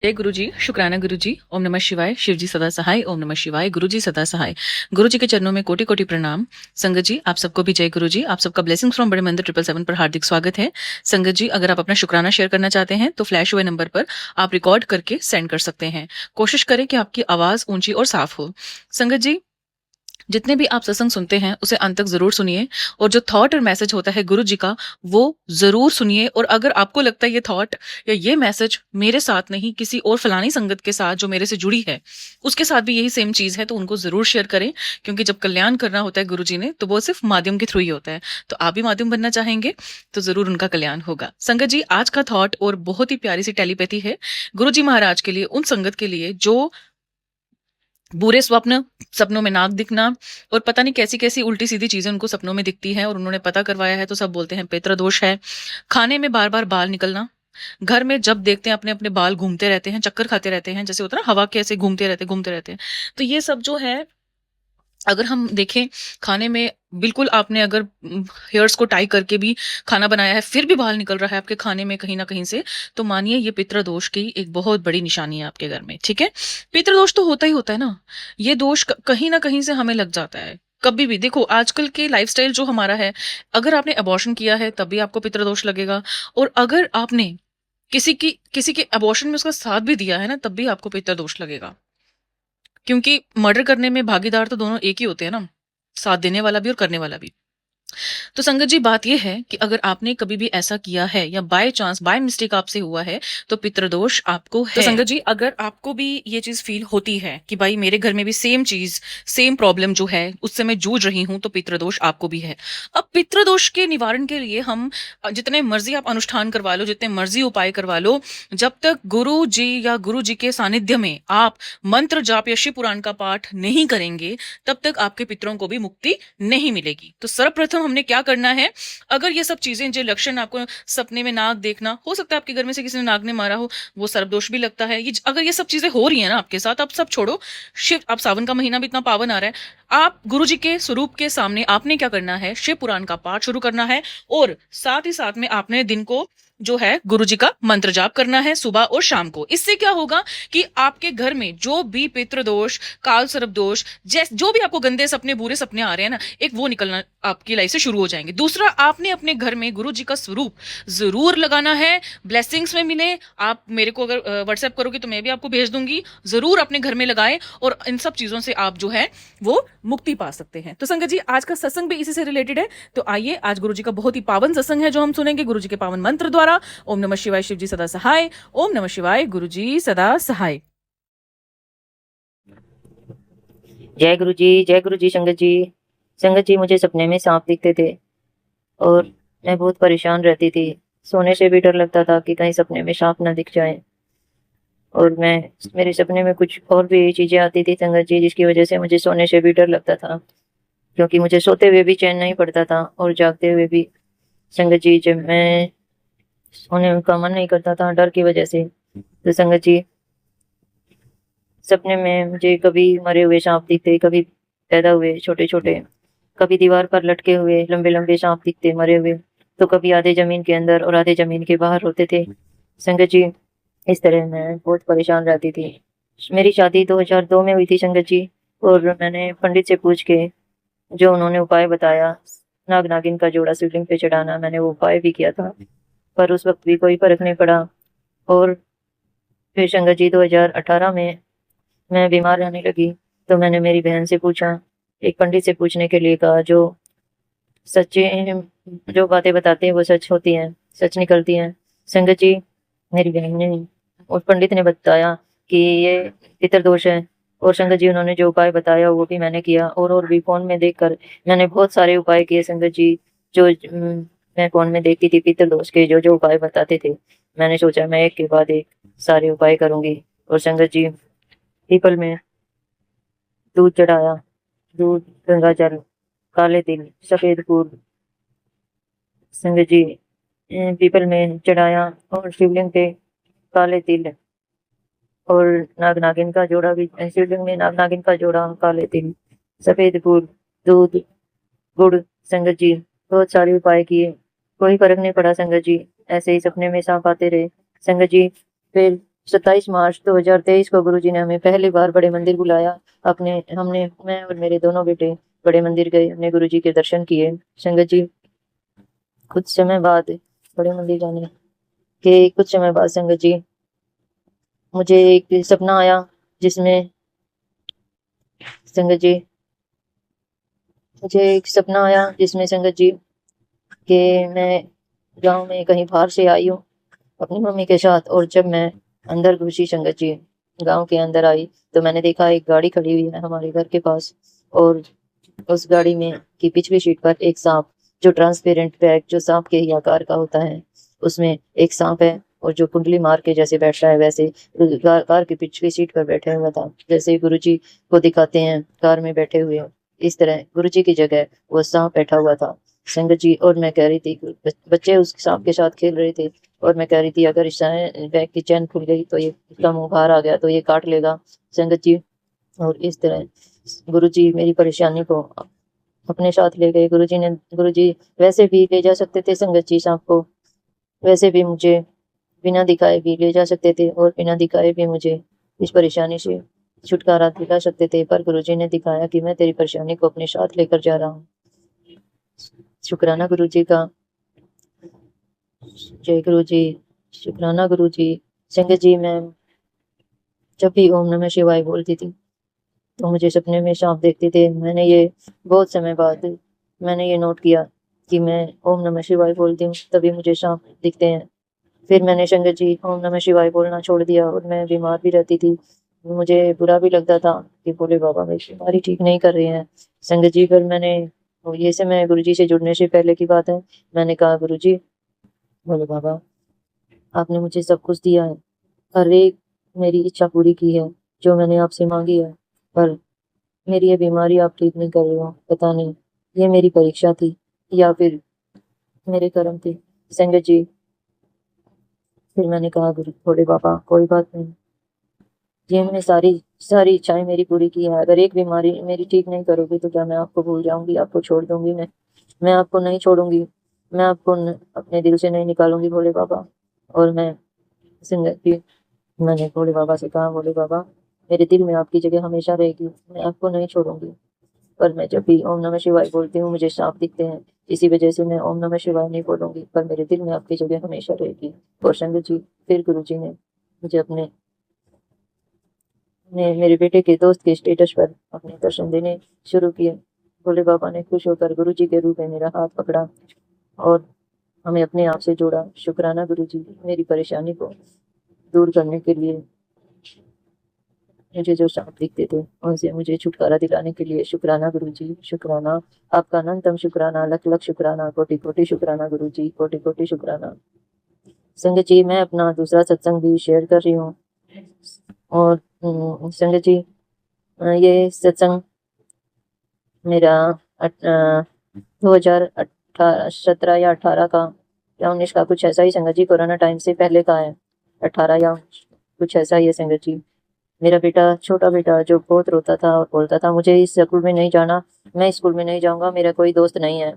जय गुरु जी, शुक्राना गुरु जी। ओम नमः शिवाय, शिव जी सदा सहाय। ओम नमः शिवाय, गुरु जी सदा सहाय। गुरु जी के चरणों में कोटि कोटि प्रणाम। संगत जी, आप सबको भी जय गुरु जी। आप सबका ब्लेसिंग्स फ्रॉम बड़े मंदिर 777 पर हार्दिक स्वागत है। संगत जी, अगर आप अपना शुक्राना शेयर करना चाहते हैं तो फ्लैश हुए नंबर पर आप रिकॉर्ड करके सेंड कर सकते हैं। कोशिश करें कि आपकी आवाज ऊंची और साफ हो। संगत जी, जितने भी आप सत्संग सुनते हैं उसे अंत तक जरूर सुनिए, और जो थॉट और मैसेज होता है गुरु जी का वो जरूर सुनिए। और अगर आपको लगता है ये थॉट या ये मैसेज मेरे साथ नहीं, किसी और फलानी संगत के साथ जो मेरे से जुड़ी है उसके साथ भी यही सेम चीज है, तो उनको जरूर शेयर करें। क्योंकि जब कल्याण करना होता है गुरु जी ने, तो वो सिर्फ माध्यम के थ्रू ही होता है। तो आप भी माध्यम बनना चाहेंगे तो जरूर उनका कल्याण होगा। संगत जी, आज का थॉट और बहुत ही प्यारी सी टेलीपैथी है गुरु जी महाराज के लिए, उन संगत के लिए जो बुरे स्वप्न, सपनों में नाग दिखना और पता नहीं कैसी कैसी उल्टी सीधी चीजें उनको सपनों में दिखती हैं, और उन्होंने पता करवाया है तो सब बोलते हैं पितृ दोष है। खाने में बार बार बाल निकलना, घर में जब देखते हैं अपने अपने बाल घूमते रहते हैं, चक्कर खाते रहते हैं, जैसे होता है ना हवा के ऐसे घूमते रहते हैं। तो ये सब जो है, अगर हम देखें खाने में, बिल्कुल आपने अगर हेयर्स को टाई करके भी खाना बनाया है फिर भी बाल निकल रहा है आपके खाने में कहीं ना कहीं से, तो मानिए ये पितृदोष की एक बहुत बड़ी निशानी है आपके घर में। ठीक है, पितृदोष तो होता ही होता है ना। ये दोष कहीं ना कहीं से हमें लग जाता है। कभी भी देखो, आजकल के लाइफस्टाइल जो हमारा है, अगर आपने अबॉर्शन किया है तब भी आपको पितृदोष लगेगा, और अगर आपने किसी के अबॉर्शन में उसका साथ भी दिया है ना, तब भी आपको पितृदोष लगेगा। क्योंकि मर्डर करने में भागीदार तो दोनों एक ही होते हैं ना, साथ देने वाला भी और करने वाला भी। तो संगत जी, बात यह है कि अगर आपने कभी भी ऐसा किया है या बाय चांस बाय मिस्टेक आपसे हुआ है, तो पितृदोष आपको है। तो संगत जी, अगर आपको भी ये चीज फील होती है कि भाई मेरे घर में भी सेम चीज, सेम प्रॉब्लम जो है उससे मैं जूझ रही हूं, तो पितृदोष आपको भी है। अब पितृदोष के निवारण के लिए हम जितने मर्जी आप अनुष्ठान करवा लो, जितने मर्जी उपाय करवा लो, जब तक गुरु जी या गुरु जी के सानिध्य में आप मंत्र जाप या शिव पुराण का पाठ नहीं करेंगे, तब तक आपके पितरों को भी मुक्ति नहीं मिलेगी। तो सर्वप्रथम हमने क्या करना है, अगर ये सब चीजें जो लक्षण आपको, सपने में नाग देखना, हो सकता है आपके घर में से किसी ने नाग ने मारा हो, वो सर्पदोष भी लगता है। ये अगर ये सब चीजें हो रही है ना आपके साथ, आप सब छोड़ो। शिव, अब सावन का महीना भी इतना पावन आ रहा है, आप गुरु जी के स्वरूप के सामने आपने क्या करना है, शिव पुराण का पाठ शुरू करना है, और साथ ही साथ में आपने दिन को जो है गुरु जी का मंत्र जाप करना है सुबह और शाम को। इससे क्या होगा कि आपके घर में जो भी पितृदोष, काल सर्प दोष, जैसे जो भी आपको गंदे सपने, बुरे सपने आ रहे हैं ना, एक वो निकलना आपकी लाइफ से शुरू हो जाएंगे। दूसरा, आपने अपने घर में गुरु जी का स्वरूप जरूर लगाना है। ब्लेसिंग्स में मिले, आप मेरे को अगर व्हाट्सएप करोगे तो मैं भी आपको भेज दूंगी, जरूर अपने घर में लगाए, और इन सब चीजों से आप जो है वो मुक्ति पा सकते हैं। तो संगत जी, आज का सत्संग भी इसी से रिलेटेड है। तो आइए, आज गुरु जी का बहुत ही पावन सत्संग है जो हम सुनेंगे गुरु जी के पावन मंत्र द्वारा। ओम नमः शिवाय, शिव जी सदा सहाय। ओम नमः शिवाय, गुरु जी सदा सहाय। जय गुरु जी, जय गुरु जी। संगत जी, संगत जी, मुझे सपने में सांप दिखते थे और मैं बहुत परेशान रहती थी। सोने से भी डर लगता था कि कहीं सपने में सांप ना दिख जाए। और मेरे सपने में कुछ और भी चीजें आती थी संगत जी, जिसकी वजह से मुझे सोने से भी डर लगता था, क्योंकि मुझे सोते हुए भी चैन नहीं पड़ता था और जागते हुए भी। संगत जी, जब मैं सोने का मन नहीं करता था डर की वजह से, तो संगत जी, सपने में मुझे कभी मरे हुए सांप दिखते, कभी पैदा हुए छोटे छोटे, कभी दीवार पर लटके हुए लंबे लंबे सांप दिखते मरे हुए, तो कभी आधे जमीन के अंदर और आधे जमीन के बाहर होते थे। संगत जी, इस तरह मैं बहुत परेशान रहती थी। मेरी शादी 2002 में हुई थी संगत जी, और मैंने पंडित से पूछ के जो उन्होंने उपाय बताया, नाग नागिन का जोड़ा शिवलिंग पे चढ़ाना, मैंने वो उपाय भी किया था, पर उस वक्त भी कोई फर्क नहीं पड़ा। और फिर संगत जी 2018 में मैं बीमार रहने लगी, तो मैंने मेरी बहन से पूछा, एक पंडित से पूछने के लिए कहा, जो सच्चे, जो बातें बताते हैं वो सच होती हैं, सच निकलती हैं। संगत जी, मेरी बहन ने, उस पंडित ने बताया कि ये पितृदोष है, और संगत जी उन्होंने जो उपाय बताया वो भी मैंने किया, और भी फोन में देखकर मैंने बहुत सारे उपाय किए संगत जी, जो मैं फोन में देखती थी पितृदोष के जो जो उपाय बताते थे। मैंने सोचा मैं एक के बाद एक सारे उपाय करूंगी। और संगत जी, पीपल में दूध चढ़ाया, दूध, गंगा जल, काले तिल, सफेद फूल, संगत जी, पीपल में चढ़ाया, और शिवलिंग पे काले तिल और नाग नागिन का जोड़ा भी, शिवलिंग में नाग नागिन का जोड़ा, काले तिल, सफेद फूल, दूध, गुड़। संगत जी, बहुत सारे उपाय किए, कोई फर्क नहीं पड़ा संगत जी, ऐसे ही सपने में सांप आते रहे संगत जी। फिर 27 मार्च 2023 को गुरुजी ने हमें पहली बार बड़े मंदिर बुलाया। मैं और मेरे दोनों बेटे बड़े मंदिर गए, हमने गुरुजी के दर्शन किए। संगत जी, कुछ समय बाद बड़े मंदिर जाने के कुछ समय बाद संगत जी, मुझे एक सपना आया जिसमें संगत जी मुझे एक सपना आया जिसमें संगत जी कि मैं गांव में कहीं बाहर से आई हूँ अपनी मम्मी के साथ, और जब मैं अंदर घुसी संगत जी, गांव के अंदर आई, तो मैंने देखा एक गाड़ी खड़ी हुई है हमारे घर के पास, और उस गाड़ी में की पिछली सीट पर एक सांप, जो ट्रांसपेरेंट बैग जो सांप के ही आकार का होता है, उसमें एक सांप है, और जो कुंडली मार के जैसे बैठता है वैसे कार की पिछली सीट पर बैठा हुआ था, जैसे गुरुजी को दिखाते हैं कार में बैठे हुए, इस तरह गुरुजी की जगह वो सांप बैठा हुआ था संगत जी। और मैं कह रही थी, बच्चे उस सांप के साथ खेल रहे थे, और मैं कह रही थी अगर इस बैग की चैन खुल गई तो ये इसका मुंह बाहर आ गया तो ये काट लेगा संगत जी। और इस तरह गुरुजी मेरी परेशानी को अपने साथ ले गए। गुरुजी वैसे भी ले जा सकते थे संगत जी सांप को, वैसे भी मुझे बिना दिखाए भी ले जा सकते थे, और बिना दिखाए भी मुझे इस परेशानी से छुटकारा दिला सकते थे, पर गुरुजी ने दिखाया कि मैं तेरी परेशानी को अपने साथ लेकर जा रहा हूँ। शुक्राना गुरुजी का, जय गुरुजी, शुक्राना गुरुजी। संगत जी, मैं जब भी ओम नमः शिवाय बोलती थी तो मुझे सपने में सांप देखते थे। बहुत समय बाद मैंने ये नोट किया कि मैं ओम नमः शिवाय बोलती हूँ तभी मुझे सांप दिखते हैं। फिर मैंने संगत जी ओम नमः शिवाय बोलना छोड़ दिया, और मैं बीमार भी रहती थी। मुझे बुरा भी लगता था कि भोले बाबा मेरी बीमारी ठीक नहीं कर रहे हैं संगत जी। फिर मैंने ये समय गुरुजी से जुड़ने से पहले की बात है, मैंने कहा गुरुजी, भोले बाबा, आपने मुझे सब कुछ दिया है, हर एक मेरी इच्छा पूरी की है जो मैंने आपसे मांगी है, पर मेरी ये बीमारी आप ठीक नहीं कर रहे हो। पता नहीं ये मेरी परीक्षा थी या फिर मेरे कर्म थे संगत जी। फिर मैंने कहा गुरु भोले बाबा, कोई बात नहीं, ये मैंने सारी सारी इच्छाएं मेरी पूरी की है, अगर एक बीमारी मेरी ठीक नहीं करोगे तो क्या मैं आपको भूल जाऊंगी, आपको छोड़ दूंगी? मैं आपको नहीं छोड़ूंगी, मैं आपको अपने दिल से नहीं निकालूंगी भोले बाबा। और मैं संगत जी, मैंने भोले बाबा से कहा, भोले बाबा, मेरे दिल में आपकी जगह हमेशा रहेगी, मैं आपको नहीं छोड़ूंगी। पर मैं जब भी ओम नमः शिवाय बोलती हूँ मुझे सांप दिखते हैं, इसी वजह से मैं ओम नमः शिवाय नहीं बोलूंगी, पर मेरे दिल में आपकी जगह हमेशा रहेगी। और संगत जी, फिर गुरु जी ने मुझे मेरे बेटे के दोस्त के स्टेटस पर अपने दर्शन देने शुरू किए। भोले बाबा ने खुश होकर गुरु जी के रूप में मेरा हाथ पकड़ा और हमें अपने आप से जोड़ा। शुक्राना गुरु जी, मेरी परेशानी को दूर करने के लिए, मुझे जो सांप दिखते थे उनसे मुझे छुटकारा दिलाने के लिए शुक्राना गुरुजी, शुक्राना, आपका अनंतम शुक्राना, लख लख शुक्राना, कोटि कोटि शुक्राना गुरुजी, कोटि कोटि शुक्राना। संगत जी, मैं अपना दूसरा सत्संग भी शेयर कर रही हूँ, और संगत जी, ये सत्संग मेरा 2017 या 18 का या 19 का कुछ ऐसा ही संगत जी, कोरोना टाइम से पहले का है, 18 या कुछ ऐसा ही है संगत जी। मेरा बेटा, छोटा बेटा, जो बहुत रोता था और बोलता था मुझे इस स्कूल में नहीं जाना, मैं इस स्कूल में नहीं जाऊंगा, मेरा कोई दोस्त नहीं है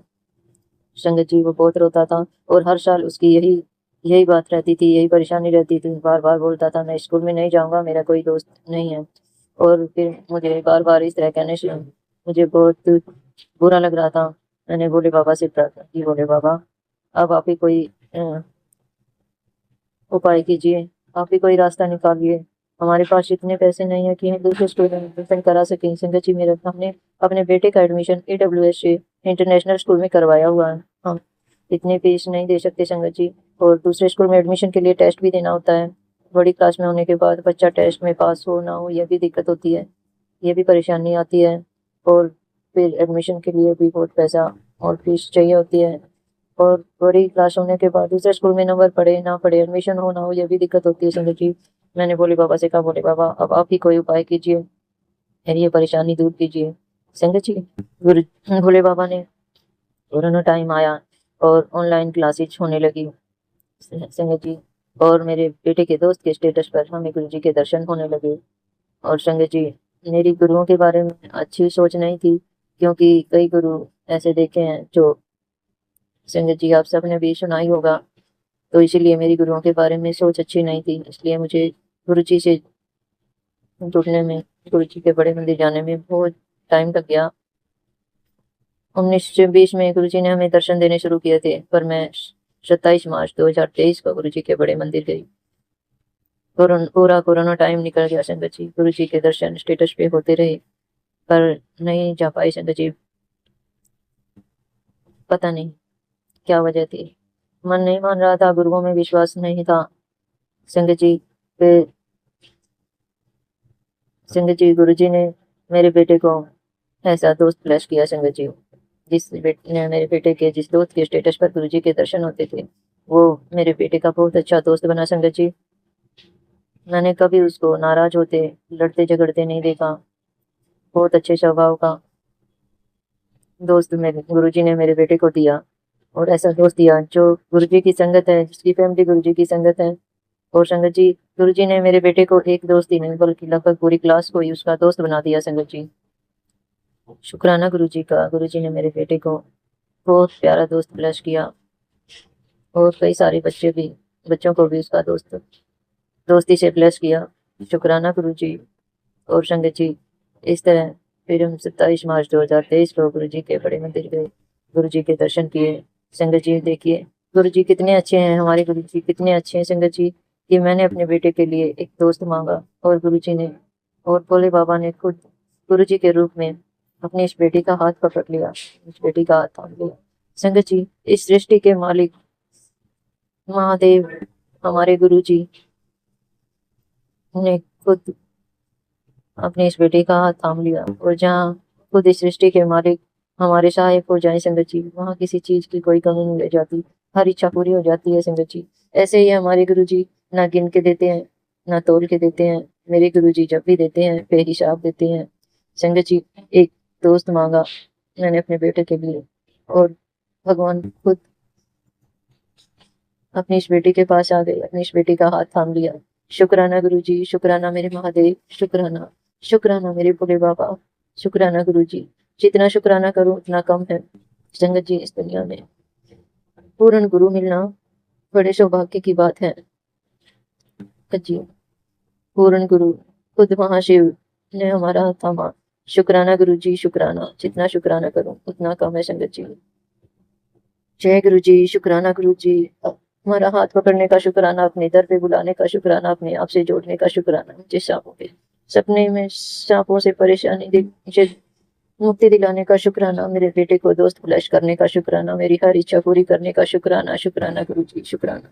संगत जी। वो बहुत रोता था, और हर साल उसकी यही यही बात रहती थी, यही परेशानी रहती थी, बार बार बोलता था मैं स्कूल में नहीं जाऊंगा, मेरा कोई दोस्त नहीं है। और फिर मुझे बार बार इस तरह कहने से मुझे बहुत बुरा लग रहा था। मैंने भोले बाबा से प्रार्थना की, भोले बाबा, अब आप ही कोई उपाय कीजिए, आप ही कोई रास्ता निकालिए, हमारे पास इतने पैसे नहीं है कि हम दूसरे स्कूल में एडमिशन करा सकें। संगत जी, मेरा हमने अपने बेटे का एडमिशन AWS से इंटरनेशनल स्कूल में करवाया हुआ है, हम इतने फीस नहीं दे सकते संगत जी। और दूसरे स्कूल में एडमिशन के लिए टेस्ट भी देना होता है, बड़ी क्लास में होने के बाद बच्चा टेस्ट में पास हो ना हो यह भी दिक्कत होती है, ये भी परेशानी आती है। और फिर एडमिशन के लिए भी बहुत पैसा और फीस चाहिए होती है, और बड़ी क्लास होने के बाद दूसरे स्कूल में नंबर पड़े ना पड़े, एडमिशन हो ना हो, ये भी दिक्कत होती है संगत जी। मैंने भोले बाबा से कहा, भोले बाबा, अब आप ही कोई उपाय कीजिए, मेरी ये परेशानी दूर कीजिए संगत जी। गुरु भोले बाबा ने, कोरोना टाइम आया और ऑनलाइन क्लासेज होने लगी संगत जी, और मेरे बेटे के दोस्त के स्टेटस पर हमें गुरु जी के दर्शन होने लगे। और संगत जी, मेरी गुरुओं के बारे में अच्छी सोच नहीं थी, क्योंकि कई गुरु ऐसे देखे हैं जो, संगत जी आप सबने भी सुना ही होगा, तो इसीलिए मेरी गुरुओं के बारे में सोच अच्छी नहीं थी, इसलिए मुझे गुरु जी से जुड़ने में, गुरु जी के बड़े मंदिर जाने में बहुत टाइम लग गया। 1920 में गुरु जी ने हमें दर्शन देने शुरू किए थे, पर मैं 27 मार्च 2023 को गुरु जी के बड़े मंदिर गई। पूरा कोरोना टाइम निकल गया संगत जी। गुरु जी के दर्शन स्टेटस पे होते रहे, पर नहीं जा पाई संगत जी। पता नहीं क्या वजह थी, मन नहीं मान रहा था, गुरुओं में विश्वास नहीं था संगत जी। फिर संगत जी गुरु जी ने मेरे बेटे को ऐसा दोस्त फ्लैश किया संगत जी। मेरे बेटे के जिस दोस्त के स्टेटस पर गुरु जी के दर्शन होते थे, वो मेरे बेटे का बहुत अच्छा दोस्त बना संगत जी। मैंने कभी उसको नाराज होते, लड़ते झगड़ते नहीं देखा। बहुत अच्छे स्वभाव का दोस्त मेरे गुरु जी ने मेरे बेटे को दिया, और ऐसा दोस्त दिया जो गुरु जी की संगत है, जिसकी फैमिली गुरु जी की संगत है। और संगत जी गुरु जी ने मेरे बेटे को एक दोस्त ही नहीं बल्कि लगभग पूरी क्लास को ही उसका दोस्त बना दिया संगत जी। शुक्राना गुरु जी का, गुरु जी ने मेरे बेटे को बहुत प्यारा दोस्त ब्लेस किया, और कई सारे बच्चों को भी उसका दोस्ती से ब्लेस किया। शुक्राना गुरु जी। और संगत जी इस तरह फिर हम 27 मार्च 2023 को गुरु जी के बड़े मंदिर गए, गुरु जी के दर्शन किए। संगत जी देखिए गुरु जी कितने अच्छे हैं, हमारे गुरु जी कितने अच्छे हैं संगत जी, कि मैंने अपने बेटे के लिए एक दोस्त मांगा, और गुरु जी ने और भोले बाबा ने खुद गुरु जी के रूप में अपनी इस बेटी का हाथ पकड़ लिया, इस बेटी का हाथ थाम लिया। संगत जी इस सृष्टि के मालिक महादेव हमारे गुरु जी ने खुद अपनी इस बेटी का हाथ थाम लिया, और जहाँ खुद इस सृष्टि के मालिक हमारे सहायक हो जाए संगत जी, वहाँ किसी चीज की कोई कमी नहीं रह जाती, हर इच्छा पूरी हो जाती है संगत जी। ऐसे ही हमारे गुरु जी ना गिन के देते हैं, ना तोल के देते हैं। मेरे गुरु जी जब भी देते हैं बेहिसाब देते हैं संगत जी। एक दोस्त मांगा मैंने अपने बेटे के लिए, और भगवान खुद अपनी इस बेटी के पास आ गए, अपनी इस बेटी का हाथ थाम लिया। शुक्राना गुरु जी, शुक्राना मेरे महादेव, शुक्राना, शुक्राना मेरे भोले बाबा, शुक्राना गुरु जी। जितना शुक्राना करूं उतना कम है संगत जी। इस दुनिया में पूर्ण गुरु मिलना बड़े सौभाग्य की बात है जी। पूर्ण गुरु खुद महाशिव ने हमारा हाथ थामा। शुक्राना गुरु जी, शुक्राना, जितना शुक्राना करूं उतना कम है संगत जी। जय गुरु जी, शुक्राना गुरु जी। हमारा हाथ पकड़ने का शुक्राना, अपने दर पे बुलाने का शुक्राना, अपने आप से जोड़ने का शुक्राना। मुझे सांपों के सपने में सांपों से मुझे मुक्ति दिलाने का शुक्राना, मेरे बेटे को दोस्त फ्लैश करने का शुक्राना, मेरी हर इच्छा पूरी करने का शुक्राना। शुक्राना गुरु जी, शुक्राना।